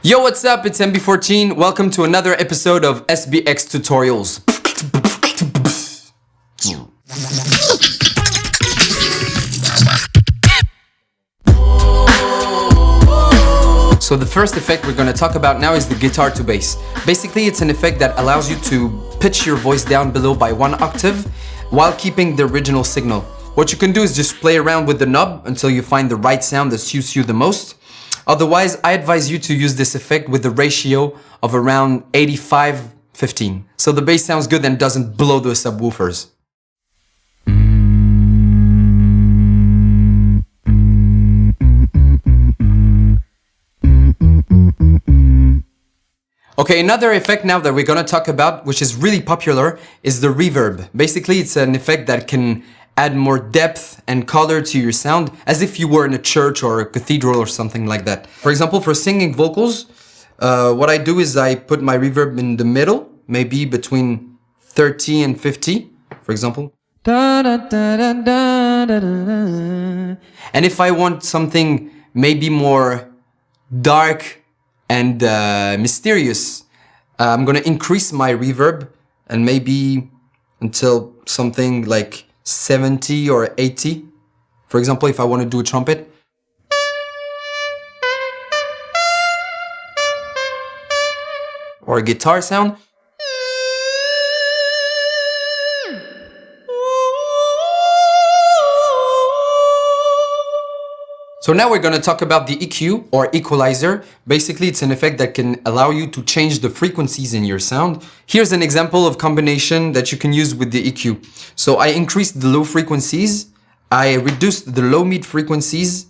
Yo, what's up? It's MB14. Welcome to another episode of SBX Tutorials. So the first effect we're going to talk about now is the guitar to bass. Basically, it's an effect that allows you to pitch your voice down below by 1 octave while keeping the original signal. What you can do is just play around with the knob until you find the right sound that suits you the most. Otherwise, I advise you to use this effect with the ratio of around 85-15. So the bass sounds good and doesn't blow the subwoofers. Okay, another effect now that we're gonna talk about, which is really popular, is the reverb. Basically, it's an effect that can add more depth and color to your sound, as if you were in a church or a cathedral or something like that. For example, for singing vocals, what I do is I put my reverb in the middle, maybe between 30 and 50, for example. And if I want something maybe more dark and mysterious, I'm gonna increase my reverb and maybe until something like 70 or 80. For example, if I want to do a trumpet. Or a guitar sound. So now we're going to talk about the EQ or equalizer. Basically, it's an effect that can allow you to change the frequencies in your sound. Here's an example of combination that you can use with the EQ. So I increased the low frequencies, I reduced the low mid frequencies,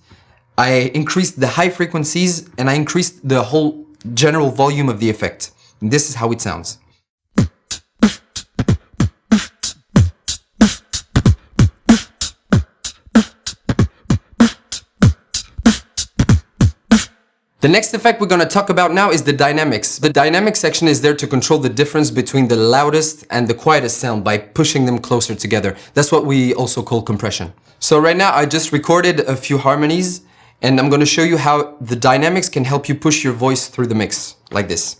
I increased the high frequencies, and I increased the whole general volume of the effect. And this is how it sounds. The next effect we're going to talk about now is the dynamics. The dynamic section is there to control the difference between the loudest and the quietest sound by pushing them closer together. That's what we also call compression. So right now I just recorded a few harmonies and I'm going to show you how the dynamics can help you push your voice through the mix, like this.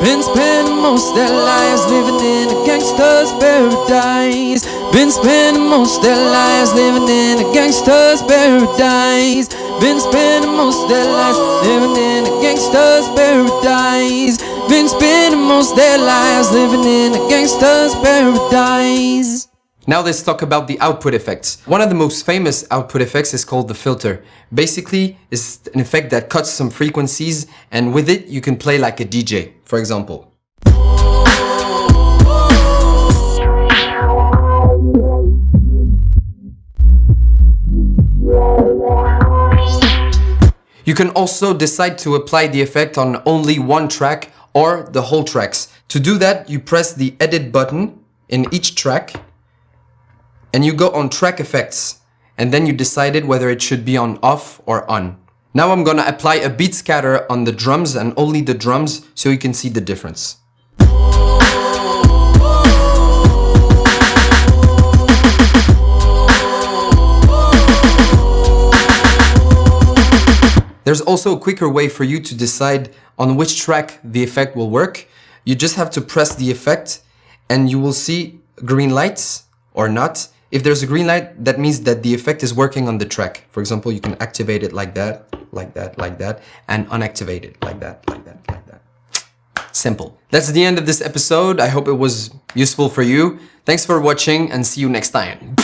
Been spending most their lives living in a gangster's paradise. Been spending most their lives living in a gangster's paradise. Been spending most their lives living in a gangster's paradise. Been spending most their lives living in a gangster's paradise. Now let's talk about the output effects. One of the most famous output effects is called the filter. Basically, it's an effect that cuts some frequencies and with it you can play like a DJ, for example. You can also decide to apply the effect on only one track or the whole tracks. To do that, you press the edit button in each track and you go on track effects and then you decided whether it should be on off or on. Now I'm gonna apply a beat scatter on the drums and only the drums so you can see the difference. There's also a quicker way for you to decide on which track the effect will work. You just have to press the effect and you will see green lights or not. If there's a green light, that means that the effect is working on the track. For example, you can activate it like that, like that, like that, and unactivate it like that, like that, like that. Simple. That's the end of this episode. I hope it was useful for you. Thanks for watching and see you next time.